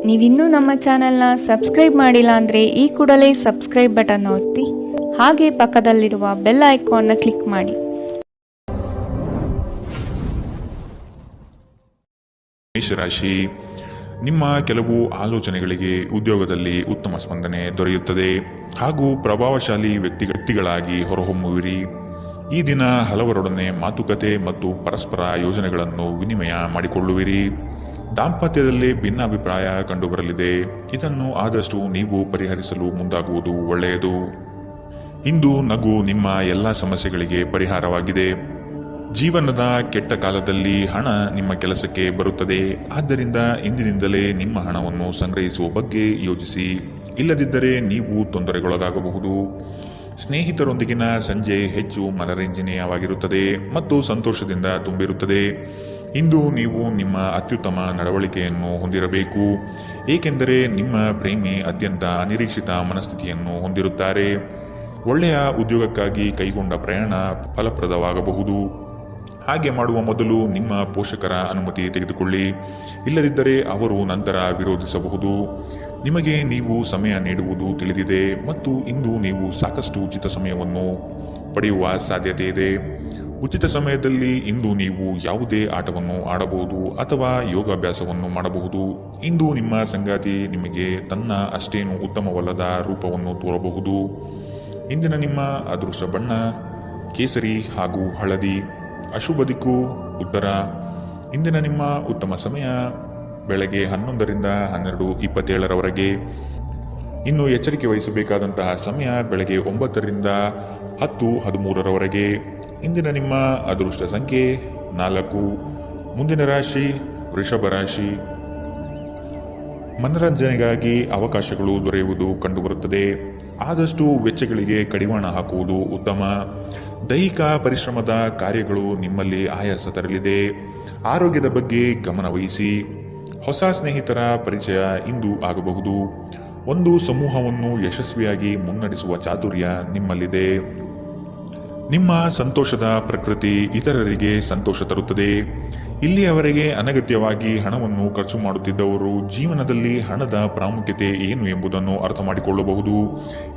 ನೀವಿನ್ನೂ ನಮ್ಮ ಚಾನೆಲ್ನ ಸಬ್ಸ್ಕ್ರೈಬ್ ಮಾಡಿಲ್ಲ ಅಂದರೆ ಈ ಕೂಡಲೇ ಸಬ್ಸ್ಕ್ರೈಬ್ ಬಟನ್ ಒತ್ತಿ ಹಾಗೆ ಪಕ್ಕದಲ್ಲಿರುವ ಬೆಲ್ ಐಕಾನ್ನ ಕ್ಲಿಕ್ ಮಾಡಿ. ಮೇಷರಾಶಿ, ನಿಮ್ಮ ಕೆಲವು ಆಲೋಚನೆಗಳಿಗೆ ಉದ್ಯೋಗದಲ್ಲಿ ಉತ್ತಮ ಸ್ಪಂದನೆ ದೊರೆಯುತ್ತದೆ ಹಾಗೂ ಪ್ರಭಾವಶಾಲಿ ವ್ಯಕ್ತಿಗಳಾಗಿ ಹೊರಹೊಮ್ಮುವಿರಿ. ಈ ದಿನ ಹಲವರೊಡನೆ ಮಾತುಕತೆ ಮತ್ತು ಪರಸ್ಪರ ಯೋಜನೆಗಳನ್ನು ವಿನಿಮಯ ಮಾಡಿಕೊಳ್ಳುವಿರಿ. ದಾಂಪತ್ಯದಲ್ಲಿ ಭಿನ್ನಾಭಿಪ್ರಾಯ ಕಂಡುಬರಲಿದೆ. ಇದನ್ನು ಆದಷ್ಟು ನೀವು ಪರಿಹರಿಸಲು ಮುಂದಾಗುವುದು ಒಳ್ಳೆಯದು. ಇಂದು ನಗು ನಿಮ್ಮ ಎಲ್ಲ ಸಮಸ್ಯೆಗಳಿಗೆ ಪರಿಹಾರವಾಗಿದೆ. ಜೀವನದ ಕೆಟ್ಟ ಕಾಲದಲ್ಲಿ ಹಣ ನಿಮ್ಮ ಕೆಲಸಕ್ಕೆ ಬರುತ್ತದೆ. ಆದ್ದರಿಂದ ಇಂದಿನಿಂದಲೇ ನಿಮ್ಮ ಹಣವನ್ನು ಸಂಗ್ರಹಿಸುವ ಬಗ್ಗೆ ಯೋಚಿಸಿ. ಇಲ್ಲದಿದ್ದರೆ ನೀವು ತೊಂದರೆಗೊಳಗಾಗಬಹುದು. ಸ್ನೇಹಿತರೊಂದಿಗಿನ ಸಂಜೆ ಹೆಚ್ಚು ಮನರಂಜನೀಯವಾಗಿರುತ್ತದೆ ಮತ್ತು ಸಂತೋಷದಿಂದ ತುಂಬಿರುತ್ತದೆ. ಇಂದು ನೀವು ನಿಮ್ಮ ಅತ್ಯುತ್ತಮ ನಡವಳಿಕೆಯನ್ನು ಹೊಂದಿರಬೇಕು, ಏಕೆಂದರೆ ನಿಮ್ಮ ಪ್ರೇಮಿ ಅತ್ಯಂತ ಅನಿರೀಕ್ಷಿತ ಮನಸ್ಥಿತಿಯನ್ನು ಹೊಂದಿರುತ್ತಾರೆ. ಒಳ್ಳೆಯ ಉದ್ಯೋಗಕ್ಕಾಗಿ ಕೈಗೊಂಡ ಪ್ರಯಾಣ ಫಲಪ್ರದವಾಗಬಹುದು. ಹಾಗೆ ಮಾಡುವ ಮೊದಲು ನಿಮ್ಮ ಪೋಷಕರ ಅನುಮತಿ ತೆಗೆದುಕೊಳ್ಳಿ. ಇಲ್ಲದಿದ್ದರೆ ಅವರು ನಂತರ ವಿರೋಧಿಸಬಹುದು. ನಿಮಗೆ ನೀವು ಸಮಯ ನೀಡುವುದು ತಿಳಿದಿದೆ ಮತ್ತು ಇಂದು ನೀವು ಸಾಕಷ್ಟು ಉಚಿತ ಸಮಯವನ್ನು ಪಡೆಯುವ ಸಾಧ್ಯತೆ ಇದೆ. ಉಚಿತ ಸಮಯದಲ್ಲಿ ಇಂದು ನೀವು ಯಾವುದೇ ಆಟವನ್ನು ಆಡಬಹುದು ಅಥವಾ ಯೋಗಾಭ್ಯಾಸವನ್ನು ಮಾಡಬಹುದು. ಇಂದು ನಿಮ್ಮ ಸಂಗಾತಿ ನಿಮಗೆ ತನ್ನ ಅಷ್ಟೇನು ಉತ್ತಮವಲ್ಲದ ರೂಪವನ್ನು ತೋರಬಹುದು. ಇಂದಿನ ನಿಮ್ಮ ಅದೃಷ್ಟ ಬಣ್ಣ ಕೇಸರಿ ಹಾಗೂ ಹಳದಿ. ಅಶುಭ ದಿಕ್ಕು ಉತ್ತರ. ಇಂದಿನ ನಿಮ್ಮ ಉತ್ತಮ ಸಮಯ ಬೆಳಗ್ಗೆ 11ರಿಂದ 12:27 ಇನ್ನು ಎಚ್ಚರಿಕೆ ವಹಿಸಬೇಕಾದಂತಹ ಸಮಯ ಬೆಳಗ್ಗೆ 9ರಿಂದ 10:13 ಇಂದಿನ ನಿಮ್ಮ ಅದೃಷ್ಟ ಸಂಖ್ಯೆ 4. ಮುಂದಿನ ರಾಶಿ ವೃಷಭ ರಾಶಿ. ಮನರಂಜನೆಗಾಗಿ ಅವಕಾಶಗಳು ದೊರೆಯುವುದು ಕಂಡುಬರುತ್ತದೆ. ಆದಷ್ಟು ವೆಚ್ಚಗಳಿಗೆ ಕಡಿವಾಣ ಹಾಕುವುದು ಉತ್ತಮ. ದೈಹಿಕ ಪರಿಶ್ರಮದ ಕಾರ್ಯಗಳು ನಿಮ್ಮಲ್ಲಿ ಆಯಾಸ ತರಲಿದೆ. ಆರೋಗ್ಯದ ಬಗ್ಗೆ ಗಮನ ವಹಿಸಿ. ಹೊಸ ಸ್ನೇಹಿತರ ಪರಿಚಯ ಇಂದು ಆಗಬಹುದು. ಒಂದು ಸಮೂಹವನ್ನು ಯಶಸ್ವಿಯಾಗಿ ಮುನ್ನಡೆಸುವ ಚಾತುರ್ಯ ನಿಮ್ಮಲ್ಲಿದೆ. ನಿಮ್ಮ ಸಂತೋಷದ ಪ್ರಕೃತಿ ಇತರರಿಗೆ ಸಂತೋಷ ತರುತ್ತದೆ. ಇಲ್ಲಿಯವರೆಗೆ ಅನಗತ್ಯವಾಗಿ ಹಣವನ್ನು ಖರ್ಚು ಮಾಡುತ್ತಿದ್ದವರು ಜೀವನದಲ್ಲಿ ಹಣದ ಪ್ರಾಮುಖ್ಯತೆ ಏನು ಎಂಬುದನ್ನು ಅರ್ಥ ಮಾಡಿಕೊಳ್ಳಬಹುದು.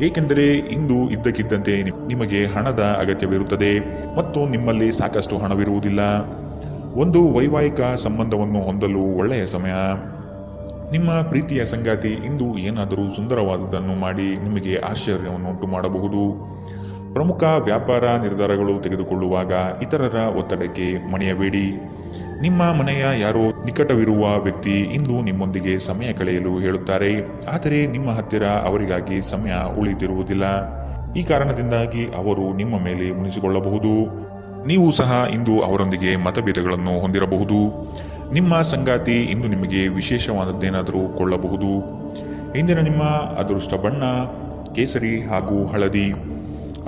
ಏಕೆಂದರೆ ಇಂದು ಇದ್ದಕ್ಕಿದ್ದಂತೆ ನಿಮಗೆ ಹಣದ ಅಗತ್ಯವಿರುತ್ತದೆ ಮತ್ತು ನಿಮ್ಮಲ್ಲಿ ಸಾಕಷ್ಟು ಹಣವಿರುವುದಿಲ್ಲ. ಒಂದು ವೈವಾಹಿಕ ಸಂಬಂಧವನ್ನು ಹೊಂದಲು ಒಳ್ಳೆಯ ಸಮಯ. ನಿಮ್ಮ ಪ್ರೀತಿಯ ಸಂಗಾತಿ ಇಂದು ಏನಾದರೂ ಸುಂದರವಾದುದನ್ನು ಮಾಡಿ ನಿಮಗೆ ಆಶ್ಚರ್ಯವನ್ನುಂಟು ಮಾಡಬಹುದು. ಪ್ರಮುಖ ವ್ಯಾಪಾರ ನಿರ್ಧಾರಗಳು ತೆಗೆದುಕೊಳ್ಳುವಾಗ ಇತರರ ಒತ್ತಡಕ್ಕೆ ಮಣಿಯಬೇಡಿ. ನಿಮ್ಮ ಮನೆಯ ಯಾರೋ ನಿಕಟವಿರುವ ವ್ಯಕ್ತಿ ಇಂದು ನಿಮ್ಮೊಂದಿಗೆ ಸಮಯ ಕಳೆಯಲು ಹೇಳುತ್ತಾರೆ, ಆದರೆ ನಿಮ್ಮ ಹತ್ತಿರ ಅವರಿಗಾಗಿ ಸಮಯ ಉಳಿದಿರುವುದಿಲ್ಲ. ಈ ಕಾರಣದಿಂದಾಗಿ ಅವರು ನಿಮ್ಮ ಮೇಲೆ ಮುನಿಸಿಕೊಳ್ಳಬಹುದು. ನೀವು ಸಹ ಇಂದು ಅವರೊಂದಿಗೆ ಮತಭೇದಗಳನ್ನು ಹೊಂದಿರಬಹುದು. ನಿಮ್ಮ ಸಂಗಾತಿ ಇಂದು ನಿಮಗೆ ವಿಶೇಷವಾದದ್ದೇನಾದರೂ ಕೊಳ್ಳಬಹುದು. ಇಂದಿನ ನಿಮ್ಮ ಅದೃಷ್ಟ ಬಣ್ಣ ಕೇಸರಿ ಹಾಗೂ ಹಳದಿ.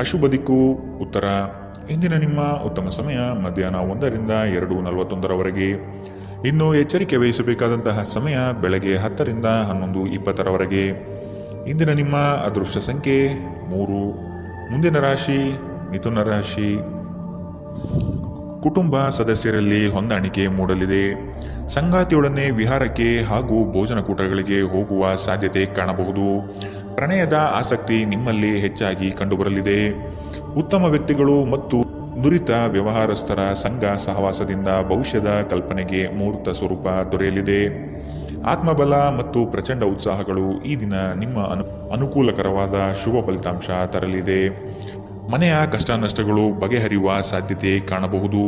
ಅಶುಭ ದಿಕ್ಕು ಉತ್ತರ. ಇಂದಿನ ನಿಮ್ಮ ಉತ್ತಮ ಸಮಯ ಮಧ್ಯಾಹ್ನ 1ರಿಂದ 2:41 ಇನ್ನು ಎಚ್ಚರಿಕೆ ವಹಿಸಬೇಕಾದಂತಹ ಸಮಯ ಬೆಳಗ್ಗೆ 10ರಿಂದ 11:20 ಇಂದಿನ ನಿಮ್ಮ ಅದೃಷ್ಟ ಸಂಖ್ಯೆ 3. ಮುಂದಿನ ರಾಶಿ ಮಿಥುನ ರಾಶಿ. ಕುಟುಂಬ ಸದಸ್ಯರಲ್ಲಿ ಹೊಂದಾಣಿಕೆ ಮೂಡಲಿದೆ. ಸಂಗಾತಿಯೊಡನೆ ವಿಹಾರಕ್ಕೆ ಹಾಗೂ ಭೋಜನಕೂಟಗಳಿಗೆ ಹೋಗುವ ಸಾಧ್ಯತೆ ಕಾಣಬಹುದು. ಪ್ರಣಯದ ಆಸಕ್ತಿ ನಿಮ್ಮಲ್ಲಿ ಹೆಚ್ಚಾಗಿ ಕಂಡುಬರಲಿದೆ. ಉತ್ತಮ ವ್ಯಕ್ತಿಗಳು ಮತ್ತು ನುರಿತ ವ್ಯವಹಾರಸ್ಥರ ಸಂಘ ಸಹವಾಸದಿಂದ ಭವಿಷ್ಯದ ಕಲ್ಪನೆಗೆ ಮೂರ್ತ ಸ್ವರೂಪ ದೊರೆಯಲಿದೆ. ಆತ್ಮಬಲ ಮತ್ತು ಪ್ರಚಂಡ ಉತ್ಸಾಹಗಳು ಈ ದಿನ ನಿಮ್ಮ ಅನುಕೂಲಕರವಾದ ಶುಭ ಫಲಿತಾಂಶ ತರಲಿದೆ. ಮನೆಯ ಕಷ್ಟ ನಷ್ಟಗಳು ಬಗೆಹರಿಯುವ ಸಾಧ್ಯತೆ ಕಾಣಬಹುದು.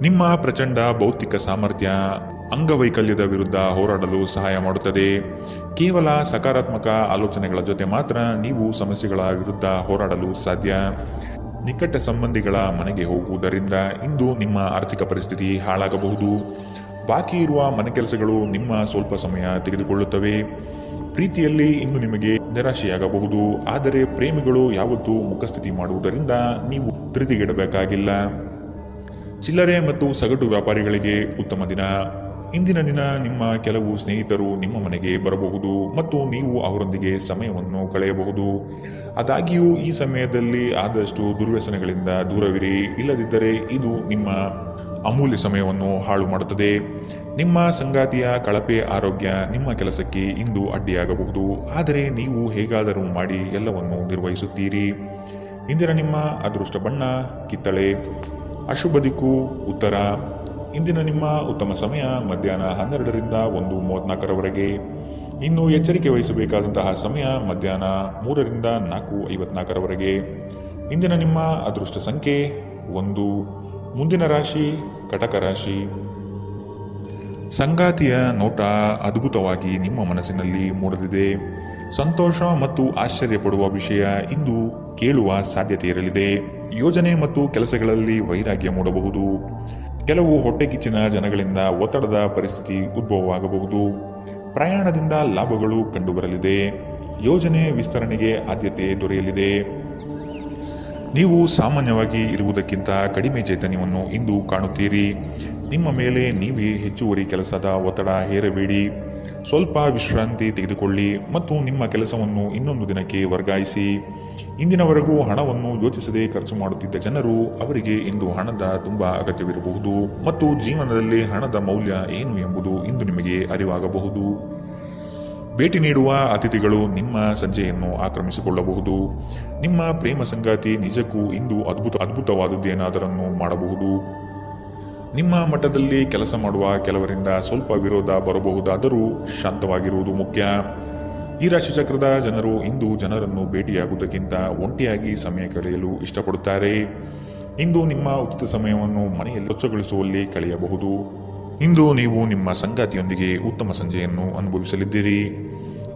ನಿಮ್ಮ ಪ್ರಚಂಡ ಭೌತಿಕ ಸಾಮರ್ಥ್ಯ ಅಂಗವೈಕಲ್ಯದ ವಿರುದ್ಧ ಹೋರಾಡಲು ಸಹಾಯ ಮಾಡುತ್ತದೆ. ಕೇವಲ ಸಕಾರಾತ್ಮಕ ಆಲೋಚನೆಗಳ ಜೊತೆ ಮಾತ್ರ ನೀವು ಸಮಸ್ಯೆಗಳ ವಿರುದ್ಧ ಹೋರಾಡಲು ಸಾಧ್ಯ. ನಿಕಟ ಸಂಬಂಧಿಗಳ ಮನೆಗೆ ಹೋಗುವುದರಿಂದ ಇಂದು ನಿಮ್ಮ ಆರ್ಥಿಕ ಪರಿಸ್ಥಿತಿ ಹಾಳಾಗಬಹುದು. ಬಾಕಿ ಇರುವ ಮನೆ ಕೆಲಸಗಳು ನಿಮ್ಮ ಸ್ವಲ್ಪ ಸಮಯ ತೆಗೆದುಕೊಳ್ಳುತ್ತವೆ. ಪ್ರೀತಿಯಲ್ಲಿ ಇಂದು ನಿಮಗೆ ನಿರಾಶೆಯಾಗಬಹುದು. ಆದರೆ ಪ್ರೇಮಿಗಳು ಯಾವತ್ತೂ ಮುಖಸ್ಥಿತಿ ಮಾಡುವುದರಿಂದ ನೀವು ಧೃತಿಗೆಡಬೇಕಾಗಿಲ್ಲ. ಚಿಲ್ಲರೆ ಮತ್ತು ಸಗಟು ವ್ಯಾಪಾರಿಗಳಿಗೆ ಉತ್ತಮ ದಿನ. ಇಂದಿನ ದಿನ ನಿಮ್ಮ ಕೆಲವು ಸ್ನೇಹಿತರು ನಿಮ್ಮ ಮನೆಗೆ ಬರಬಹುದು ಮತ್ತು ನೀವು ಅವರೊಂದಿಗೆ ಸಮಯವನ್ನು ಕಳೆಯಬಹುದು. ಆದಾಗ್ಯೂ ಈ ಸಮಯದಲ್ಲಿ ಆದಷ್ಟು ದುರ್ವ್ಯಸನಗಳಿಂದ ದೂರವಿರಿ. ಇಲ್ಲದಿದ್ದರೆ ಇದು ನಿಮ್ಮ ಅಮೂಲ್ಯ ಸಮಯವನ್ನು ಹಾಳು ಮಾಡುತ್ತದೆ. ನಿಮ್ಮ ಸಂಗಾತಿಯ ಕಳಪೆ ಆರೋಗ್ಯ ನಿಮ್ಮ ಕೆಲಸಕ್ಕೆ ಇಂದು ಅಡ್ಡಿಯಾಗಬಹುದು, ಆದರೆ ನೀವು ಹೇಗಾದರೂ ಮಾಡಿ ಎಲ್ಲವನ್ನು ನಿರ್ವಹಿಸುತ್ತೀರಿ. ಇಂದಿನ ನಿಮ್ಮ ಅದೃಷ್ಟ ಬಣ್ಣ ಕಿತ್ತಳೆ. ಅಶುಭ ದಿಕ್ಕು ಉತ್ತರ. ಇಂದಿನ ನಿಮ್ಮ ಉತ್ತಮ ಸಮಯ ಮಧ್ಯಾಹ್ನ 12ರಿಂದ 1:34ರವರೆಗೆ. ಇನ್ನು ಎಚ್ಚರಿಕೆ ವಹಿಸಬೇಕಾದಂತಹ ಸಮಯ ಮಧ್ಯಾಹ್ನ 3ರಿಂದ 4:54ರವರೆಗೆ. ಇಂದಿನ ನಿಮ್ಮ ಅದೃಷ್ಟ ಸಂಖ್ಯೆ 1. ಮುಂದಿನ ರಾಶಿ ಕಟಕ ರಾಶಿ. ಸಂಗಾತಿಯ ನೋಟ ಅದ್ಭುತವಾಗಿ ನಿಮ್ಮ ಮನಸ್ಸಿನಲ್ಲಿ ಮೂಡಲಿದೆ. ಸಂತೋಷ ಮತ್ತು ಆಶ್ಚರ್ಯಪಡುವ ವಿಷಯ ಇಂದು ಕೇಳುವ ಸಾಧ್ಯತೆ ಇರಲಿದೆ. ಯೋಜನೆ ಮತ್ತು ಕೆಲಸಗಳಲ್ಲಿ ವೈರಾಗ್ಯ ಮೂಡಬಹುದು. ಕೆಲವು ಹೊಟ್ಟೆಕಿಚ್ಚಿನ ಜನಗಳಿಂದ ಒತ್ತಡದ ಪರಿಸ್ಥಿತಿ ಉದ್ಭವವಾಗಬಹುದು. ಪ್ರಯಾಣದಿಂದ ಲಾಭಗಳು ಕಂಡುಬರಲಿದೆ. ಯೋಜನೆ ವಿಸ್ತರಣೆಗೆ ಆದ್ಯತೆ ದೊರೆಯಲಿದೆ. ನೀವು ಸಾಮಾನ್ಯವಾಗಿ ಇರುವುದಕ್ಕಿಂತ ಕಡಿಮೆ ಚೈತನ್ಯವನ್ನು ಇಂದು ಕಾಣುತ್ತೀರಿ. ನಿಮ್ಮ ಮೇಲೆ ನೀವೇ ಹೆಚ್ಚುವರಿ ಕೆಲಸದ ಒತ್ತಡ ಹೇರಬೇಡಿ. ಸ್ವಲ್ಪ ವಿಶ್ರಾಂತಿ ತೆಗೆದುಕೊಳ್ಳಿ ಮತ್ತು ನಿಮ್ಮ ಕೆಲಸವನ್ನು ಇನ್ನೊಂದು ದಿನಕ್ಕೆ ವರ್ಗಾಯಿಸಿ. ಇಂದಿನವರೆಗೂ ಹಣವನ್ನು ಯೋಚಿಸದೆ ಖರ್ಚು ಮಾಡುತ್ತಿದ್ದ ಜನರು ಅವರಿಗೆ ಇಂದು ಹಣದ ತುಂಬ ಅಗತ್ಯವಿರಬಹುದು ಮತ್ತು ಜೀವನದಲ್ಲಿ ಹಣದ ಮೌಲ್ಯ ಏನು ಎಂಬುದು ಇಂದು ನಿಮಗೆ ಅರಿವಾಗಬಹುದು. ಭೇಟಿ ನೀಡುವ ಅತಿಥಿಗಳು ನಿಮ್ಮ ಸಂಜೆಯನ್ನು ಆಕ್ರಮಿಸಿಕೊಳ್ಳಬಹುದು. ನಿಮ್ಮ ಪ್ರೇಮ ಸಂಗಾತಿ ನಿಜಕ್ಕೂ ಇಂದು ಅದ್ಭುತವಾದದ್ದೇನಾದರನ್ನು ಮಾಡಬಹುದು. ನಿಮ್ಮ ಮಟ್ಟದಲ್ಲಿ ಕೆಲಸ ಮಾಡುವ ಕೆಲವರಿಂದ ಸ್ವಲ್ಪ ವಿರೋಧ ಬರಬಹುದಾದರೂ ಶಾಂತವಾಗಿರುವುದು ಮುಖ್ಯ. ಈ ರಾಶಿಚಕ್ರದ ಜನರು ಇಂದು ಜನರನ್ನು ಭೇಟಿಯಾಗುವುದಕ್ಕಿಂತ ಒಂಟಿಯಾಗಿ ಸಮಯ ಕಳೆಯಲು ಇಷ್ಟಪಡುತ್ತಾರೆ. ಇಂದು ನಿಮ್ಮ ಉಚಿತ ಸಮಯವನ್ನು ಮನೆಯಲ್ಲಿ ಸ್ವಚ್ಛಗೊಳಿಸುವಲ್ಲಿ ಕಳೆಯಬಹುದು. ಇಂದು ನೀವು ನಿಮ್ಮ ಸಂಗಾತಿಯೊಂದಿಗೆ ಉತ್ತಮ ಸಂಜೆಯನ್ನು ಅನುಭವಿಸಲಿದ್ದೀರಿ.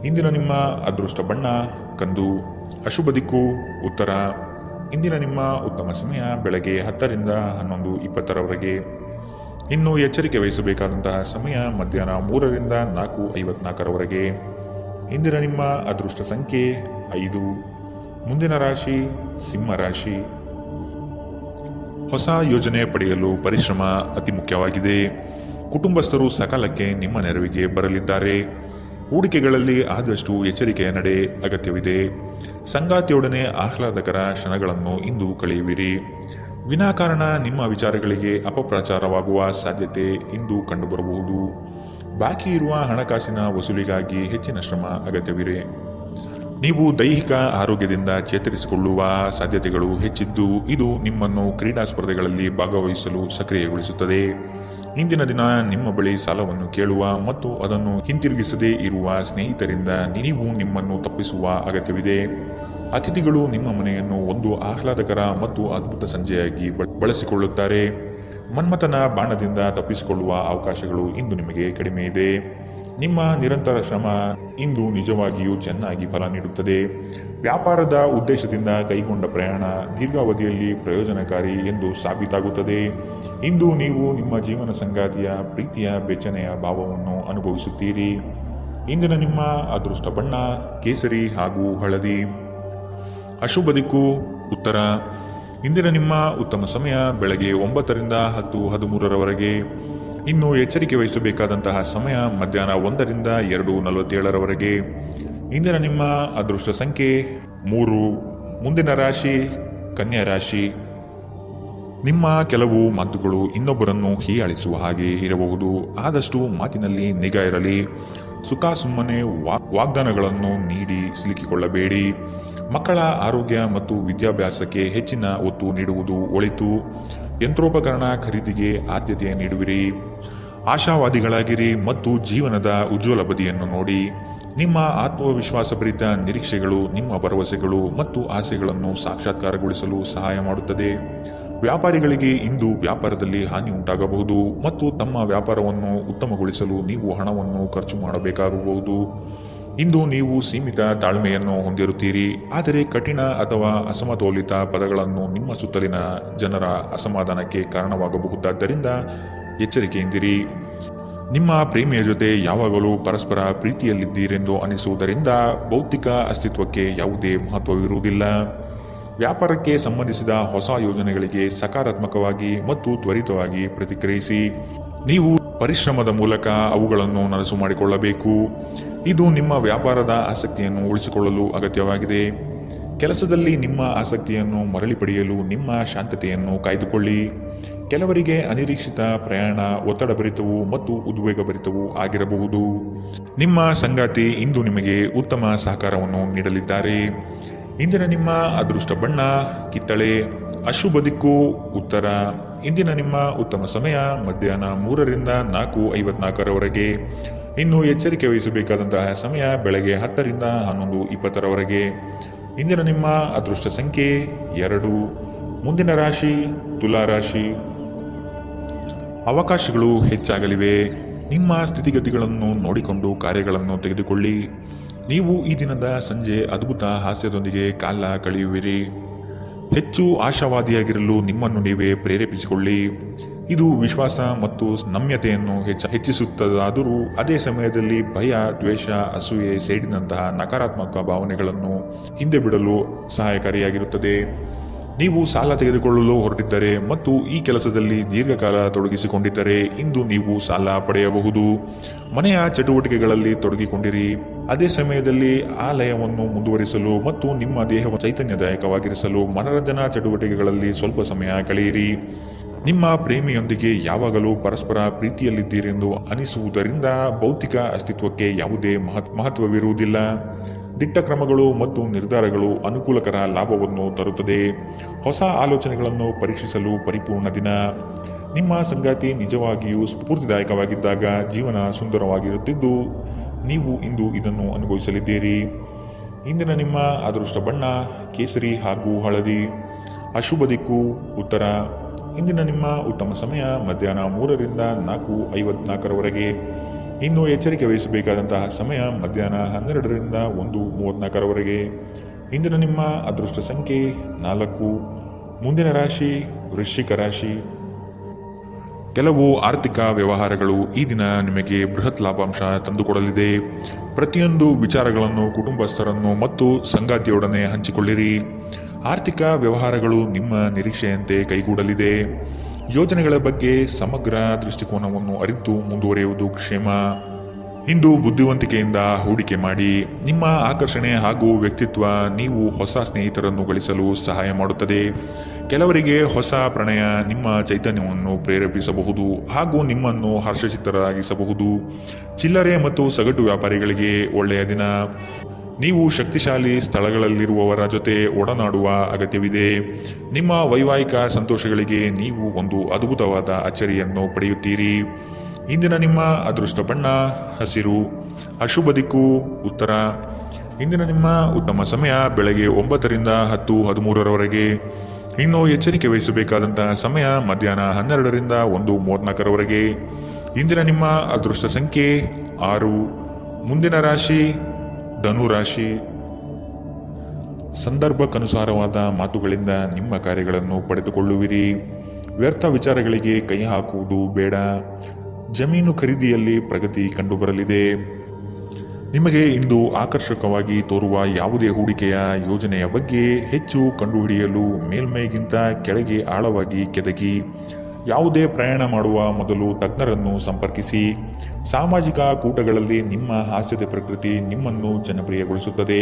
ಇಂದಿನ ನಿಮ್ಮ ಅದೃಷ್ಟ ಬಣ್ಣ ಕಂದು. ಅಶುಭ ದಿಕ್ಕು ಉತ್ತರ. ಇಂದಿನ ನಿಮ್ಮ ಉತ್ತಮ ಸಮಯ ಬೆಳಗ್ಗೆ 10ರಿಂದ 11:20ರವರೆಗೆ. ಇನ್ನು ಎಚ್ಚರಿಕೆ ವಹಿಸಬೇಕಾದಂತಹ ಸಮಯ ಮಧ್ಯಾಹ್ನ 3ರಿಂದ 4:54ರವರೆಗೆ. ಇಂದಿನ ನಿಮ್ಮ ಅದೃಷ್ಟ ಸಂಖ್ಯೆ 5. ಮುಂದಿನ ರಾಶಿ ಸಿಂಹ ರಾಶಿ. ಹೊಸ ಯೋಜನೆ ಪಡೆಯಲು ಪರಿಶ್ರಮ ಅತಿ ಮುಖ್ಯವಾಗಿದೆ. ಕುಟುಂಬಸ್ಥರು ಸಕಾಲಕ್ಕೆ ನಿಮ್ಮ ನೆರವಿಗೆ ಬರಲಿದ್ದಾರೆ. ಹೂಡಿಕೆಗಳಲ್ಲಿ ಆದಷ್ಟು ಎಚ್ಚರಿಕೆಯ ನಡೆ ಅಗತ್ಯವಿದೆ. ಸಂಗಾತಿಯೊಡನೆ ಆಹ್ಲಾದಕರ ಕ್ಷಣಗಳನ್ನು ಇಂದು ಕಳೆಯುವಿರಿ. ವಿನಾಕಾರಣ ನಿಮ್ಮ ವಿಚಾರಗಳಿಗೆ ಅಪಪ್ರಚಾರವಾಗುವ ಸಾಧ್ಯತೆ ಇಂದು ಕಂಡುಬರಬಹುದು. ಬಾಕಿ ಇರುವ ಹಣಕಾಸಿನ ವಸೂಲಿಗಾಗಿ ಹೆಚ್ಚಿನ ಶ್ರಮ ಅಗತ್ಯವಿದೆ. ನೀವು ದೈಹಿಕ ಆರೋಗ್ಯದಿಂದ ಚೇತರಿಸಿಕೊಳ್ಳುವ ಸಾಧ್ಯತೆಗಳು ಹೆಚ್ಚಿದ್ದು ಇದು ನಿಮ್ಮನ್ನು ಕ್ರೀಡಾ ಸ್ಪರ್ಧೆಗಳಲ್ಲಿ ಭಾಗವಹಿಸಲು ಸಕ್ರಿಯಗೊಳಿಸುತ್ತದೆ. ಇಂದಿನ ದಿನ ನಿಮ್ಮ ಬಳಿ ಸಾಲವನ್ನು ಕೇಳುವ ಮತ್ತು ಅದನ್ನು ಹಿಂತಿರುಗಿಸದೇ ಇರುವ ಸ್ನೇಹಿತರಿಂದ ನೀವು ನಿಮ್ಮನ್ನು ತಪ್ಪಿಸುವ ಅಗತ್ಯವಿದೆ. ಅತಿಥಿಗಳು ನಿಮ್ಮ ಮನೆಯನ್ನು ಒಂದು ಆಹ್ಲಾದಕರ ಮತ್ತು ಅದ್ಭುತ ಸಂಜೆಯಾಗಿ ಬಳಸಿಕೊಳ್ಳುತ್ತಾರೆ. ಮನ್ಮಥನ ಬಾಣದಿಂದ ತಪ್ಪಿಸಿಕೊಳ್ಳುವ ಅವಕಾಶಗಳು ಇಂದು ನಿಮಗೆ ಕಡಿಮೆ ಇದೆ. ನಿಮ್ಮ ನಿರಂತರ ಶ್ರಮ ಇಂದು ನಿಜವಾಗಿಯೂ ಚೆನ್ನಾಗಿ ಫಲ ನೀಡುತ್ತದೆ. ವ್ಯಾಪಾರದ ಉದ್ದೇಶದಿಂದ ಕೈಗೊಂಡ ಪ್ರಯಾಣ ದೀರ್ಘಾವಧಿಯಲ್ಲಿ ಪ್ರಯೋಜನಕಾರಿ ಎಂದು ಸಾಬೀತಾಗುತ್ತದೆ. ಇಂದು ನೀವು ನಿಮ್ಮ ಜೀವನ ಸಂಗಾತಿಯ ಪ್ರೀತಿಯ ಬೆಚ್ಚನೆಯ ಭಾವವನ್ನು ಅನುಭವಿಸುತ್ತೀರಿ. ಇಂದಿನ ನಿಮ್ಮ ಅದೃಷ್ಟ ಬಣ್ಣ ಕೇಸರಿ ಹಾಗೂ ಹಳದಿ. ಅಶುಭ ದಿಕ್ಕು ಉತ್ತರ. ಇಂದಿನ ನಿಮ್ಮ ಉತ್ತಮ ಸಮಯ ಬೆಳಗ್ಗೆ 9ರಿಂದ 10:13ರವರೆಗೆ. ಇನ್ನು ಎಚ್ಚರಿಕೆ ವಹಿಸಬೇಕಾದಂತಹ ಸಮಯ ಮಧ್ಯಾಹ್ನ 1ರಿಂದ 2:47ರವರೆಗೆ. ಇಂದಿನ ನಿಮ್ಮ ಅದೃಷ್ಟ ಸಂಖ್ಯೆ 3. ಮುಂದಿನ ರಾಶಿ ಕನ್ಯಾ ರಾಶಿ. ನಿಮ್ಮ ಕೆಲವು ಮಾತುಗಳು ಇನ್ನೊಬ್ಬರನ್ನು ಹೀಯಾಳಿಸುವ ಹಾಗೆ ಇರಬಹುದು. ಆದಷ್ಟು ಮಾತಿನಲ್ಲಿ ನಿಗಾ ಇರಲಿ. ಸುಖ ಸುಮ್ಮನೆ ವಾಗ್ದಾನಗಳನ್ನು ನೀಡಿ ಸಿಲುಕಿಕೊಳ್ಳಬೇಡಿ. ಮಕ್ಕಳ ಆರೋಗ್ಯ ಮತ್ತು ವಿದ್ಯಾಭ್ಯಾಸಕ್ಕೆ ಹೆಚ್ಚಿನ ಒತ್ತು ನೀಡುವುದು ಒಳಿತು. ಯಂತ್ರೋಪಕರಣ ಖರೀದಿಗೆ ಆದ್ಯತೆ ನೀಡುವಿರಿ. ಆಶಾವಾದಿಗಳಾಗಿರಿ ಮತ್ತು ಜೀವನದ ಉಜ್ವಲ ಬದಿಯನ್ನು ನೋಡಿ. ನಿಮ್ಮ ಆತ್ಮವಿಶ್ವಾಸಭರಿತ ನಿರೀಕ್ಷೆಗಳು ನಿಮ್ಮ ಭರವಸೆಗಳು ಮತ್ತು ಆಸೆಗಳನ್ನು ಸಾಕ್ಷಾತ್ಕಾರಗೊಳಿಸಲು ಸಹಾಯ ಮಾಡುತ್ತದೆ. ವ್ಯಾಪಾರಿಗಳಿಗೆ ಇಂದು ವ್ಯಾಪಾರದಲ್ಲಿ ಹಾನಿ ಉಂಟಾಗಬಹುದು ಮತ್ತು ತಮ್ಮ ವ್ಯಾಪಾರವನ್ನು ಉತ್ತಮಗೊಳಿಸಲು ನೀವು ಹಣವನ್ನು ಖರ್ಚು ಮಾಡಬೇಕಾಗಬಹುದು. ಇಂದು ನೀವು ಸೀಮಿತ ತಾಳ್ಮೆಯನ್ನು ಹೊಂದಿರುತ್ತೀರಿ, ಆದರೆ ಕಠಿಣ ಅಥವಾ ಅಸಮತೋಲಿತ ಪದಗಳನ್ನು ನಿಮ್ಮ ಸುತ್ತಲಿನ ಜನರ ಅಸಮಾಧಾನಕ್ಕೆ ಕಾರಣವಾಗಬಹುದಾದ್ದರಿಂದ ಎಚ್ಚರಿಕೆಯಿಂದಿರಿ. ನಿಮ್ಮ ಪ್ರೇಮಿಯ ಜೊತೆ ಯಾವಾಗಲೂ ಪರಸ್ಪರ ಪ್ರೀತಿಯಲ್ಲಿದ್ದೀರೆಂದು ಅನಿಸುವುದರಿಂದ ಭೌತಿಕ ಅಸ್ತಿತ್ವಕ್ಕೆ ಯಾವುದೇ ಮಹತ್ವವಿರುವುದಿಲ್ಲ. ವ್ಯಾಪಾರಕ್ಕೆ ಸಂಬಂಧಿಸಿದ ಹೊಸ ಯೋಜನೆಗಳಿಗೆ ಸಕಾರಾತ್ಮಕವಾಗಿ ಮತ್ತು ತ್ವರಿತವಾಗಿ ಪ್ರತಿಕ್ರಿಯಿಸಿ. ನೀವು ಪರಿಶ್ರಮದ ಮೂಲಕ ಅವುಗಳನ್ನು ನನಸು ಮಾಡಿಕೊಳ್ಳಬೇಕು. ಇದು ನಿಮ್ಮ ವ್ಯಾಪಾರದ ಆಸಕ್ತಿಯನ್ನು ಉಳಿಸಿಕೊಳ್ಳಲು ಅಗತ್ಯವಾಗಿದೆ. ಕೆಲಸದಲ್ಲಿ ನಿಮ್ಮ ಆಸಕ್ತಿಯನ್ನು ಮರಳಿ ಪಡೆಯಲು ನಿಮ್ಮ ಶಾಂತತೆಯನ್ನು ಕಾಯ್ದುಕೊಳ್ಳಿ. ಕೆಲವರಿಗೆ ಅನಿರೀಕ್ಷಿತ ಪ್ರಯಾಣ ಒತ್ತಡಭರಿತವೂ ಮತ್ತು ಉದ್ವೇಗಭರಿತವೂ ಆಗಿರಬಹುದು. ನಿಮ್ಮ ಸಂಗಾತಿ ಇಂದು ನಿಮಗೆ ಉತ್ತಮ ಸಹಕಾರವನ್ನು ನೀಡಲಿದ್ದಾರೆ. ಇಂದಿನ ನಿಮ್ಮ ಅದೃಷ್ಟ ಬಣ್ಣ ಕಿತ್ತಳೆ. ಅಶುಭ ದಿಕ್ಕು ಉತ್ತರ. ಇಂದಿನ ನಿಮ್ಮ ಉತ್ತಮ ಸಮಯ ಮಧ್ಯಾಹ್ನ 3ರಿಂದ 4:54ರವರೆಗೆ. ಇನ್ನು ಎಚ್ಚರಿಕೆ ವಹಿಸಬೇಕಾದಂತಹ ಸಮಯ ಬೆಳಗ್ಗೆ 10ರಿಂದ 11:20ರವರೆಗೆ. ಇಂದಿನ ನಿಮ್ಮ ಅದೃಷ್ಟ ಸಂಖ್ಯೆ 2. ಮುಂದಿನ ರಾಶಿ ತುಲಾ ರಾಶಿ. ಅವಕಾಶಗಳು ಹೆಚ್ಚಾಗಲಿವೆ. ನಿಮ್ಮ ಸ್ಥಿತಿಗತಿಗಳನ್ನು ನೋಡಿಕೊಂಡು ಕಾರ್ಯಗಳನ್ನು ತೆಗೆದುಕೊಳ್ಳಿ. ನೀವು ಈ ದಿನದ ಸಂಜೆ ಅದ್ಭುತ ಹಾಸ್ಯದೊಂದಿಗೆ ಕಾಲ ಕಳೆಯುವಿರಿ. ಹೆಚ್ಚು ಆಶಾವಾದಿಯಾಗಿರಲು ನಿಮ್ಮನ್ನು ನೀವೇ ಪ್ರೇರೇಪಿಸಿಕೊಳ್ಳಿ. ಇದು ವಿಶ್ವಾಸ ಮತ್ತು ನಮ್ಯತೆಯನ್ನು ಹೆಚ್ಚಿಸುತ್ತದಾದರೂ ಅದೇ ಸಮಯದಲ್ಲಿ ಭಯ, ದ್ವೇಷ, ಅಸೂಯೆ, ಸೇಡಿನಂತಹ ನಕಾರಾತ್ಮಕ ಭಾವನೆಗಳನ್ನು ಹಿಂದೆ ಬಿಡಲು ಸಹಾಯಕಾರಿಯಾಗಿರುತ್ತದೆ. ನೀವು ಸಾಲ ತೆಗೆದುಕೊಳ್ಳಲು ಹೊರಟಿದ್ದರೆ ಮತ್ತು ಈ ಕೆಲಸದಲ್ಲಿ ದೀರ್ಘಕಾಲ ತೊಡಗಿಸಿಕೊಂಡಿದ್ದರೆ ಇಂದು ನೀವು ಸಾಲ ಪಡೆಯಬಹುದು. ಮನೆಯ ಚಟುವಟಿಕೆಗಳಲ್ಲಿ ತೊಡಗಿಕೊಂಡಿರಿ. ಅದೇ ಸಮಯದಲ್ಲಿ ಆ ಲಯವನ್ನು ಮುಂದುವರಿಸಲು ಮತ್ತು ನಿಮ್ಮ ದೇಹವನ್ನು ಚೈತನ್ಯದಾಯಕವಾಗಿರಿಸಲು ಮನರಂಜನಾ ಚಟುವಟಿಕೆಗಳಲ್ಲಿ ಸ್ವಲ್ಪ ಸಮಯ ಕಳೆಯಿರಿ. ನಿಮ್ಮ ಪ್ರೇಮಿಯೊಂದಿಗೆ ಯಾವಾಗಲೂ ಪರಸ್ಪರ ಪ್ರೀತಿಯಲ್ಲಿದ್ದೀರೆಂದು ಅನಿಸುವುದರಿಂದ ಭೌತಿಕ ಅಸ್ತಿತ್ವಕ್ಕೆ ಯಾವುದೇ ಮಹತ್ವವಿರುವುದಿಲ್ಲ. ದಿಟ್ಟ ಕ್ರಮಗಳು ಮತ್ತು ನಿರ್ಧಾರಗಳು ಅನುಕೂಲಕರ ಲಾಭವನ್ನು ತರುತ್ತದೆ. ಹೊಸ ಆಲೋಚನೆಗಳನ್ನು ಪರೀಕ್ಷಿಸಲು ಪರಿಪೂರ್ಣ ದಿನ. ನಿಮ್ಮ ಸಂಗಾತಿ ನಿಜವಾಗಿಯೂ ಸ್ಫೂರ್ತಿದಾಯಕವಾಗಿದ್ದಾಗ ಜೀವನ ಸುಂದರವಾಗಿರುತ್ತಿದ್ದು ನೀವು ಇಂದು ಇದನ್ನು ಅನುಭವಿಸಲಿದ್ದೀರಿ. ಇಂದಿನ ನಿಮ್ಮ ಅದೃಷ್ಟ ಬಣ್ಣ ಕೇಸರಿ ಹಾಗೂ ಹಳದಿ. ಅಶುಭ ದಿಕ್ಕು ಉತ್ತರ. ಇಂದಿನ ನಿಮ್ಮ ಉತ್ತಮ ಸಮಯ ಮಧ್ಯಾಹ್ನ 3ರಿಂದ 4:54ರವರೆಗೆ. ಇನ್ನು ಎಚ್ಚರಿಕೆ ವಹಿಸಬೇಕಾದಂತಹ ಸಮಯ ಮಧ್ಯಾಹ್ನ 12ರಿಂದ 1:34ರವರೆಗೆ. ಇಂದಿನ ನಿಮ್ಮ ಅದೃಷ್ಟ ಸಂಖ್ಯೆ 4. ಮುಂದಿನ ರಾಶಿ ವೃಶ್ಚಿಕ ರಾಶಿ. ಕೆಲವು ಆರ್ಥಿಕ ವ್ಯವಹಾರಗಳು ಈ ದಿನ ನಿಮಗೆ ಬೃಹತ್ ಲಾಭಾಂಶ ತಂದುಕೊಡಲಿದೆ. ಪ್ರತಿಯೊಂದು ವಿಚಾರಗಳನ್ನು ಕುಟುಂಬಸ್ಥರನ್ನು ಮತ್ತು ಸಂಗಾತಿಯೊಡನೆ ಹಂಚಿಕೊಳ್ಳಿರಿ. ಆರ್ಥಿಕ ವ್ಯವಹಾರಗಳು ನಿಮ್ಮ ನಿರೀಕ್ಷೆಯಂತೆ ಕೈಗೂಡಲಿದೆ. ಯೋಜನೆಗಳ ಬಗ್ಗೆ ಸಮಗ್ರ ದೃಷ್ಟಿಕೋನವನ್ನು ಅರಿತು ಮುಂದುವರಿಯುವುದು ಕ್ಷೇಮ. ಇಂದು ಬುದ್ಧಿವಂತಿಕೆಯಿಂದ ಹೂಡಿಕೆ ಮಾಡಿ. ನಿಮ್ಮ ಆಕರ್ಷಣೆ ಹಾಗೂ ವ್ಯಕ್ತಿತ್ವ ನೀವು ಹೊಸ ಸ್ನೇಹಿತರನ್ನು ಗಳಿಸಲು ಸಹಾಯ ಮಾಡುತ್ತದೆ. ಕೆಲವರಿಗೆ ಹೊಸ ಪ್ರಣಯ ನಿಮ್ಮ ಚೈತನ್ಯವನ್ನು ಪ್ರೇರೇಪಿಸಬಹುದು ಹಾಗೂ ನಿಮ್ಮನ್ನು ಹರ್ಷಚಿತ್ತರಾಗಿಸಬಹುದು. ಚಿಲ್ಲರೆ ಮತ್ತು ಸಗಟು ವ್ಯಾಪಾರಿಗಳಿಗೆ ಒಳ್ಳೆಯ ದಿನ. ನೀವು ಶಕ್ತಿಶಾಲಿ ಸ್ಥಳಗಳಲ್ಲಿರುವವರ ಜೊತೆ ಒಡನಾಡುವ ಅಗತ್ಯವಿದೆ. ನಿಮ್ಮ ವೈವಾಹಿಕ ಸಂತೋಷಗಳಿಗೆ ನೀವು ಒಂದು ಅದ್ಭುತವಾದ ಅಚ್ಚರಿಯನ್ನು ಪಡೆಯುತ್ತೀರಿ. ಇಂದಿನ ನಿಮ್ಮ ಅದೃಷ್ಟ ಬಣ್ಣ ಹಸಿರು. ಅಶುಭ ದಿಕ್ಕು ಉತ್ತರ. ಇಂದಿನ ನಿಮ್ಮ ಉತ್ತಮ ಸಮಯ ಬೆಳಗ್ಗೆ 9ರಿಂದ 10:13ರವರೆಗೆ. ಇನ್ನು ಎಚ್ಚರಿಕೆ ವಹಿಸಬೇಕಾದಂತಹ ಸಮಯ ಮಧ್ಯಾಹ್ನ 12ರಿಂದ 1:34ರವರೆಗೆ. ಇಂದಿನ ನಿಮ್ಮ ಅದೃಷ್ಟ ಸಂಖ್ಯೆ 6. ಮುಂದಿನ ರಾಶಿ ಧನು ರಾಶಿ. ಸಂದರ್ಭಕ್ಕನುಸಾರವಾದ ಮಾತುಗಳಿಂದ ನಿಮ್ಮ ಕಾರ್ಯಗಳನ್ನು ಪಡೆದುಕೊಳ್ಳುವಿರಿ. ವ್ಯರ್ಥ ವಿಚಾರಗಳಿಗೆ ಕೈ ಹಾಕುವುದು ಬೇಡ. ಜಮೀನು ಖರೀದಿಯಲ್ಲಿ ಪ್ರಗತಿ ಕಂಡುಬರಲಿದೆ. ನಿಮಗೆ ಇಂದು ಆಕರ್ಷಕವಾಗಿ ತೋರುವ ಯಾವುದೇ ಹೂಡಿಕೆಯ ಯೋಜನೆಯ ಬಗ್ಗೆ ಹೆಚ್ಚು ಕಂಡುಹಿಡಿಯಲು ಮೇಲ್ಮೈಗಿಂತ ಕೆಳಗೆ ಆಳವಾಗಿ ಕೆದಕಿ. ಯಾವುದೇ ಪ್ರಯಾಣ ಮಾಡುವ ಮೊದಲು ತಜ್ಞರನ್ನು ಸಂಪರ್ಕಿಸಿ. ಸಾಮಾಜಿಕ ಕೂಟಗಳಲ್ಲಿ ನಿಮ್ಮ ಹಾಸ್ಯದ ಪ್ರಕೃತಿ ನಿಮ್ಮನ್ನು ಜನಪ್ರಿಯಗೊಳಿಸುತ್ತದೆ.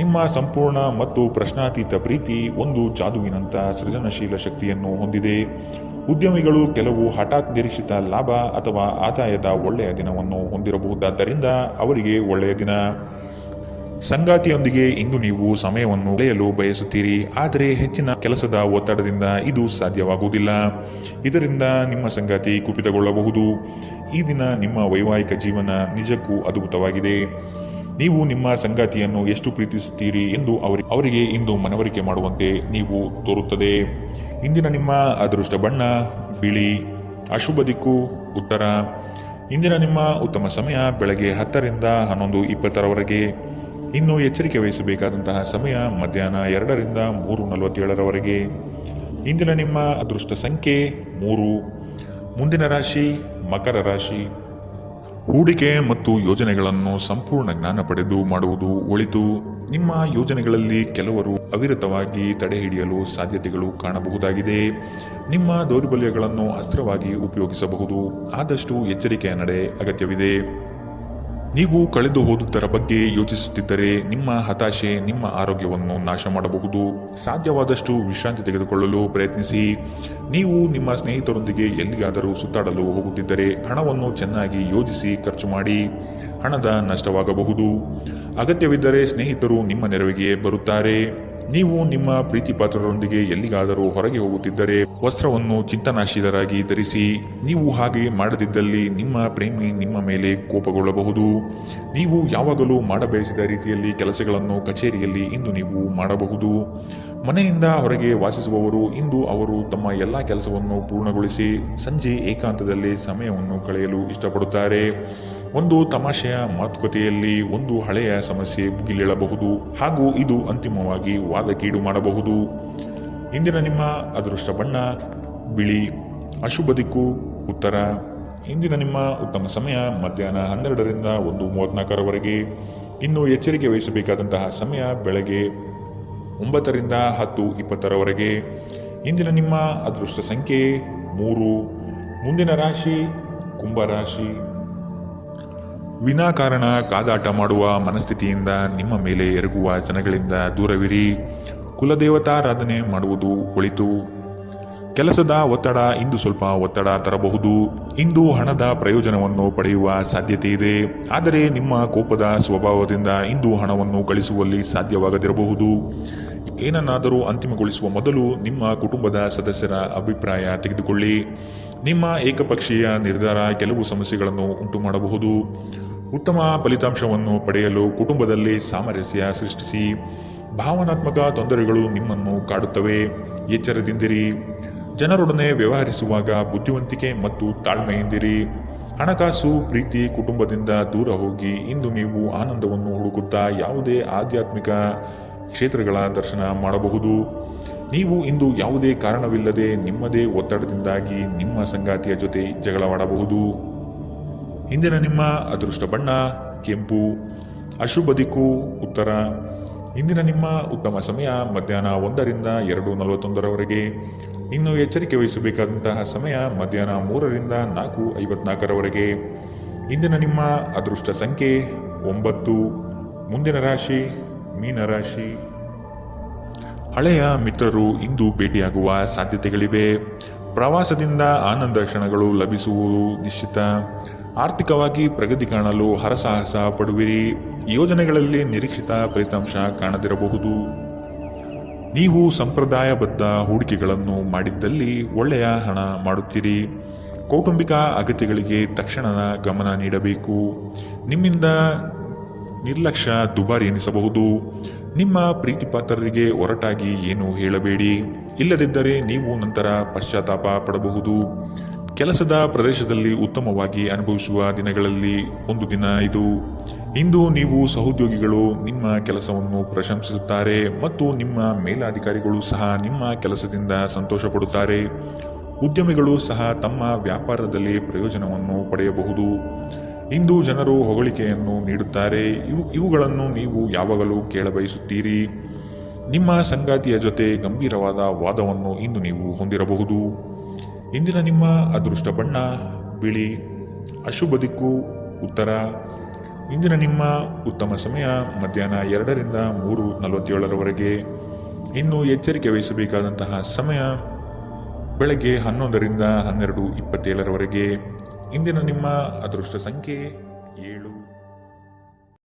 ನಿಮ್ಮ ಸಂಪೂರ್ಣ ಮತ್ತು ಪ್ರಶ್ನಾತೀತ ಪ್ರೀತಿ ಒಂದು ಜಾದುವಿನಂಥ ಸೃಜನಶೀಲ ಶಕ್ತಿಯನ್ನು ಹೊಂದಿದೆ. ಉದ್ಯಮಿಗಳು ಕೆಲವು ಹಠಾತ್ ನಿರೀಕ್ಷಿತ ಲಾಭ ಅಥವಾ ಆದಾಯದ ಒಳ್ಳೆಯ ದಿನವನ್ನು ಹೊಂದಿರಬಹುದಾದ್ದರಿಂದ ಅವರಿಗೆ ಒಳ್ಳೆಯ ದಿನ. ಸಂಗಾತಿಯೊಂದಿಗೆ ಇಂದು ನೀವು ಸಮಯವನ್ನು ಕಳೆಯಲು ಬಯಸುತ್ತೀರಿ, ಆದರೆ ಹೆಚ್ಚಿನ ಕೆಲಸದ ಒತ್ತಡದಿಂದ ಇದು ಸಾಧ್ಯವಾಗುವುದಿಲ್ಲ. ಇದರಿಂದ ನಿಮ್ಮ ಸಂಗಾತಿ ಕುಪಿತಗೊಳ್ಳಬಹುದು. ಈ ದಿನ ನಿಮ್ಮ ವೈವಾಹಿಕ ಜೀವನ ನಿಜಕ್ಕೂ ಅದ್ಭುತವಾಗಿದೆ. ನೀವು ನಿಮ್ಮ ಸಂಗಾತಿಯನ್ನು ಎಷ್ಟು ಪ್ರೀತಿಸುತ್ತೀರಿ ಎಂದು ಅವರಿಗೆ ಇಂದು ಮನವರಿಕೆ ಮಾಡುವಂತೆ ನೀವು ತೋರುತ್ತದೆ. ಇಂದಿನ ನಿಮ್ಮ ಅದೃಷ್ಟ ಬಣ್ಣ ಬಿಳಿ. ಅಶುಭ ದಿಕ್ಕು ಉತ್ತರ. ಇಂದಿನ ನಿಮ್ಮ ಉತ್ತಮ ಸಮಯ ಬೆಳಗ್ಗೆ 10ರಿಂದ 11:20ರವರೆಗೆ. ಇನ್ನು ಎಚ್ಚರಿಕೆ ವಹಿಸಬೇಕಾದಂತಹ ಸಮಯ ಮಧ್ಯಾಹ್ನ 2ರಿಂದ 3:47ರವರೆಗೆ. ಇಂದಿನ ನಿಮ್ಮ ಅದೃಷ್ಟ ಸಂಖ್ಯೆ 3. ಮುಂದಿನ ರಾಶಿ ಮಕರ ರಾಶಿ. ಹೂಡಿಕೆ ಮತ್ತು ಯೋಜನೆಗಳನ್ನು ಸಂಪೂರ್ಣ ಜ್ಞಾನ ಪಡೆದು ಮಾಡುವುದು ಒಳಿತು. ನಿಮ್ಮ ಯೋಜನೆಗಳಲ್ಲಿ ಕೆಲವರು ಅವಿರತವಾಗಿ ತಡೆ ಹಿಡಿಯಲು ಸಾಧ್ಯತೆಗಳು ಕಾಣಬಹುದಾಗಿದೆ. ನಿಮ್ಮ ದೌರ್ಬಲ್ಯಗಳನ್ನು ಅಸ್ತ್ರವಾಗಿ ಉಪಯೋಗಿಸಬಹುದು. ಆದಷ್ಟು ಎಚ್ಚರಿಕೆಯ ನಡೆ ಅಗತ್ಯವಿದೆ. ನೀವು ಕಳೆದು ಹೋದುದರ ಬಗ್ಗೆ ಯೋಚಿಸುತ್ತಿದ್ದರೆ ನಿಮ್ಮ ಹತಾಶೆ ನಿಮ್ಮ ಆರೋಗ್ಯವನ್ನು ನಾಶ ಮಾಡಬಹುದು. ಸಾಧ್ಯವಾದಷ್ಟು ವಿಶ್ರಾಂತಿ ತೆಗೆದುಕೊಳ್ಳಲು ಪ್ರಯತ್ನಿಸಿ. ನೀವು ನಿಮ್ಮ ಸ್ನೇಹಿತರೊಂದಿಗೆ ಎಲ್ಲಿಗಾದರೂ ಸುತ್ತಾಡಲು ಹೋಗುತ್ತಿದ್ದರೆ ಹಣವನ್ನು ಚೆನ್ನಾಗಿ ಯೋಜಿಸಿ ಖರ್ಚು ಮಾಡಿ. ಹಣದ ನಷ್ಟವಾಗಬಹುದು. ಅಗತ್ಯವಿದ್ದರೆ ಸ್ನೇಹಿತರು ನಿಮ್ಮ ನೆರವಿಗೆ ಬರುತ್ತಾರೆ. ನೀವು ನಿಮ್ಮ ಪ್ರೀತಿ ಪಾತ್ರರೊಂದಿಗೆ ಎಲ್ಲಿಗಾದರೂ ಹೊರಗೆ ಹೋಗುತ್ತಿದ್ದರೆ ವಸ್ತ್ರವನ್ನು ಚಿಂತನಾಶೀಲರಾಗಿ ಧರಿಸಿ. ನೀವು ಹಾಗೆ ಮಾಡದಿದ್ದಲ್ಲಿ ನಿಮ್ಮ ಪ್ರೇಮಿ ನಿಮ್ಮ ಮೇಲೆ ಕೋಪಗೊಳ್ಳಬಹುದು. ನೀವು ಯಾವಾಗಲೂ ಮಾಡಬಯಸಿದ ರೀತಿಯಲ್ಲಿ ಕೆಲಸಗಳನ್ನು ಕಚೇರಿಯಲ್ಲಿ ಇಂದು ನೀವು ಮಾಡಬಹುದು. ಮನೆಯಿಂದ ಹೊರಗೆ ವಾಸಿಸುವವರು ಇಂದು ಅವರು ತಮ್ಮ ಎಲ್ಲ ಕೆಲಸವನ್ನು ಪೂರ್ಣಗೊಳಿಸಿ ಸಂಜೆ ಏಕಾಂತದಲ್ಲಿ ಸಮಯವನ್ನು ಕಳೆಯಲು ಇಷ್ಟಪಡುತ್ತಾರೆ. ಒಂದು ತಮಾಷೆಯ ಮಾತುಕತೆಯಲ್ಲಿ ಒಂದು ಹಳೆಯ ಸಮಸ್ಯೆ ಭುಗಿಲೇಳಬಹುದು ಹಾಗೂ ಇದು ಅಂತಿಮವಾಗಿ ವಾದಕೀಡು ಮಾಡಬಹುದು. ಇಂದಿನ ನಿಮ್ಮ ಅದೃಷ್ಟ ಬಣ್ಣ ಬಿಳಿ. ಅಶುಭ ದಿಕ್ಕು ಉತ್ತರ. ಇಂದಿನ ನಿಮ್ಮ ಉತ್ತಮ ಸಮಯ ಮಧ್ಯಾಹ್ನ 12ರಿಂದ 1:34ರವರೆಗೆ. ಇನ್ನು ಎಚ್ಚರಿಕೆ ವಹಿಸಬೇಕಾದಂತಹ ಸಮಯ ಬೆಳಗ್ಗೆ 9ರಿಂದ 10:20ರವರೆಗೆ. ಇಂದಿನ ನಿಮ್ಮ ಅದೃಷ್ಟ ಸಂಖ್ಯೆ 3. ಮುಂದಿನ ರಾಶಿ ಕುಂಭರಾಶಿ. ವಿನಾಕಾರಣ ಕಾದಾಟ ಮಾಡುವ ಮನಸ್ಥಿತಿಯಿಂದ ನಿಮ್ಮ ಮೇಲೆ ಎರಗುವ ಜನಗಳಿಂದ ದೂರವಿರಿ. ಕುಲದೇವತಾರಾಧನೆ ಮಾಡುವುದು ಒಳಿತು. ಕೆಲಸದ ಒತ್ತಡ ಇಂದು ಸ್ವಲ್ಪ ಒತ್ತಡ ತರಬಹುದು. ಇಂದು ಹಣದ ಪ್ರಯೋಜನವನ್ನು ಪಡೆಯುವ ಸಾಧ್ಯತೆ ಇದೆ. ಆದರೆ ನಿಮ್ಮ ಕೋಪದ ಸ್ವಭಾವದಿಂದ ಇಂದು ಹಣವನ್ನು ಗಳಿಸುವಲ್ಲಿ ಸಾಧ್ಯವಾಗದಿರಬಹುದು. ಏನನ್ನಾದರೂ ಅಂತಿಮಗೊಳಿಸುವ ಮೊದಲು ನಿಮ್ಮ ಕುಟುಂಬದ ಸದಸ್ಯರ ಅಭಿಪ್ರಾಯ ತೆಗೆದುಕೊಳ್ಳಿ. ನಿಮ್ಮ ಏಕಪಕ್ಷೀಯ ನಿರ್ಧಾರ ಕೆಲವು ಸಮಸ್ಯೆಗಳನ್ನು ಉಂಟು ಮಾಡಬಹುದು. ಉತ್ತಮ ಫಲಿತಾಂಶವನ್ನು ಪಡೆಯಲು ಕುಟುಂಬದಲ್ಲಿ ಸಾಮರಸ್ಯ ಸೃಷ್ಟಿಸಿ. ಭಾವನಾತ್ಮಕ ತೊಂದರೆಗಳು ನಿಮ್ಮನ್ನು ಕಾಡುತ್ತವೆ. ಎಚ್ಚರದಿಂದಿರಿ. ಜನರೊಡನೆ ವ್ಯವಹರಿಸುವಾಗ ಬುದ್ಧಿವಂತಿಕೆ ಮತ್ತು ತಾಳ್ಮೆಯಿಂದಿರಿ. ಹಣಕಾಸು ಪ್ರೀತಿ ಕುಟುಂಬದಿಂದ ದೂರ ಹೋಗಿ ಇಂದು ನೀವು ಆನಂದವನ್ನು ಹುಡುಕುತ್ತಾ ಯಾವುದೇ ಆಧ್ಯಾತ್ಮಿಕ ಕ್ಷೇತ್ರಗಳ ದರ್ಶನ ಮಾಡಬಹುದು. ನೀವು ಇಂದು ಯಾವುದೇ ಕಾರಣವಿಲ್ಲದೆ ನಿಮ್ಮದೇ ಒತ್ತಡದಿಂದಾಗಿ ನಿಮ್ಮ ಸಂಗಾತಿಯ ಜೊತೆ ಜಗಳವಾಡಬಹುದು. ಇಂದಿನ ನಿಮ್ಮ ಅದೃಷ್ಟ ಬಣ್ಣ ಕೆಂಪು. ಅಶುಭ ದಿಕ್ಕು ಉತ್ತರ. ಇಂದಿನ ನಿಮ್ಮ ಉತ್ತಮ ಸಮಯ ಮಧ್ಯಾಹ್ನ 1ರಿಂದ 2:41ರವರೆಗೆ. ಇನ್ನು ಎಚ್ಚರಿಕೆ ವಹಿಸಬೇಕಾದಂತಹ ಸಮಯ ಮಧ್ಯಾಹ್ನ 3ರಿಂದ 4:54ರವರೆಗೆ. ಇಂದಿನ ನಿಮ್ಮ ಅದೃಷ್ಟ ಸಂಖ್ಯೆ 9. ಮುಂದಿನ ರಾಶಿ ಮೀನರಾಶಿ. ಹಳೆಯ ಮಿತ್ರರು ಇಂದು ಭೇಟಿಯಾಗುವ ಸಾಧ್ಯತೆಗಳಿವೆ. ಪ್ರವಾಸದಿಂದ ಆನಂದ ಕ್ಷಣಗಳು ಲಭಿಸುವುದು ನಿಶ್ಚಿತ. ಆರ್ಥಿಕವಾಗಿ ಪ್ರಗತಿ ಕಾಣಲು ಹರಸಾಹಸ ಪಡುವಿರಿ. ಯೋಜನೆಗಳಲ್ಲಿ ನಿರೀಕ್ಷಿತ ಫಲಿತಾಂಶ ಕಾಣದಿರಬಹುದು. ನೀವು ಸಂಪ್ರದಾಯಬದ್ಧ ಹೂಡಿಕೆಗಳನ್ನು ಮಾಡಿದ್ದಲ್ಲಿ ಒಳ್ಳೆಯ ಹಣ ಮಾಡುತ್ತೀರಿ. ಕೌಟುಂಬಿಕ ಅಗತ್ಯಗಳಿಗೆ ತಕ್ಷಣದ ಗಮನ ನೀಡಬೇಕು. ನಿಮ್ಮಿಂದ ನಿರ್ಲಕ್ಷ್ಯ ದುಬಾರಿ ಎನಿಸಬಹುದು. ನಿಮ್ಮ ಪ್ರೀತಿಪಾತ್ರರಿಗೆ ಒರಟಾಗಿ ಏನು ಹೇಳಬೇಡಿ. ಇಲ್ಲದಿದ್ದರೆ ನೀವು ನಂತರ ಪಶ್ಚಾತ್ತಾಪ ಪಡಬಹುದು. ಕೆಲಸದ ಪ್ರದೇಶದಲ್ಲಿ ಉತ್ತಮವಾಗಿ ಅನುಭವಿಸುವ ದಿನಗಳಲ್ಲಿ ಒಂದು ದಿನ ಇದು. ಇಂದು ನೀವು ಸಹೋದ್ಯೋಗಿಗಳು ನಿಮ್ಮ ಕೆಲಸವನ್ನು ಪ್ರಶಂಸಿಸುತ್ತಾರೆ ಮತ್ತು ನಿಮ್ಮ ಮೇಲಾಧಿಕಾರಿಗಳು ಸಹ ನಿಮ್ಮ ಕೆಲಸದಿಂದ ಸಂತೋಷ ಪಡುತ್ತಾರೆ. ಉದ್ಯಮಿಗಳು ಸಹ ತಮ್ಮ ವ್ಯಾಪಾರದಲ್ಲಿ ಪ್ರಯೋಜನವನ್ನು ಪಡೆಯಬಹುದು. ಇಂದು ಜನರು ಹೊಗಳಿಕೆಯನ್ನು ನೀಡುತ್ತಾರೆ. ಇವುಗಳನ್ನು ನೀವು ಯಾವಾಗಲೂ ಕೇಳಬಯಸುತ್ತೀರಿ. ನಿಮ್ಮ ಸಂಗಾತಿಯ ಜೊತೆ ಗಂಭೀರವಾದ ವಾದವನ್ನು ಇಂದು ನೀವು ಹೊಂದಿರಬಹುದು. ಇಂದಿನ ನಿಮ್ಮ ಅದೃಷ್ಟ ಬಣ್ಣ ಬಿಳಿ. ಅಶುಭ ದಿಕ್ಕು ಉತ್ತರ. ಇಂದಿನ ನಿಮ್ಮ ಉತ್ತಮ ಸಮಯ ಮಧ್ಯಾಹ್ನ 2ರಿಂದ 3:47ರವರೆಗೆ. ಇನ್ನು ಎಚ್ಚರಿಕೆ ವಹಿಸಬೇಕಾದಂತಹ ಸಮಯ ಬೆಳಗ್ಗೆ 11ರಿಂದ 12:27ರವರೆಗೆ. ಇಂದಿನ ನಿಮ್ಮ ಅದೃಷ್ಟ ಸಂಖ್ಯೆ 7.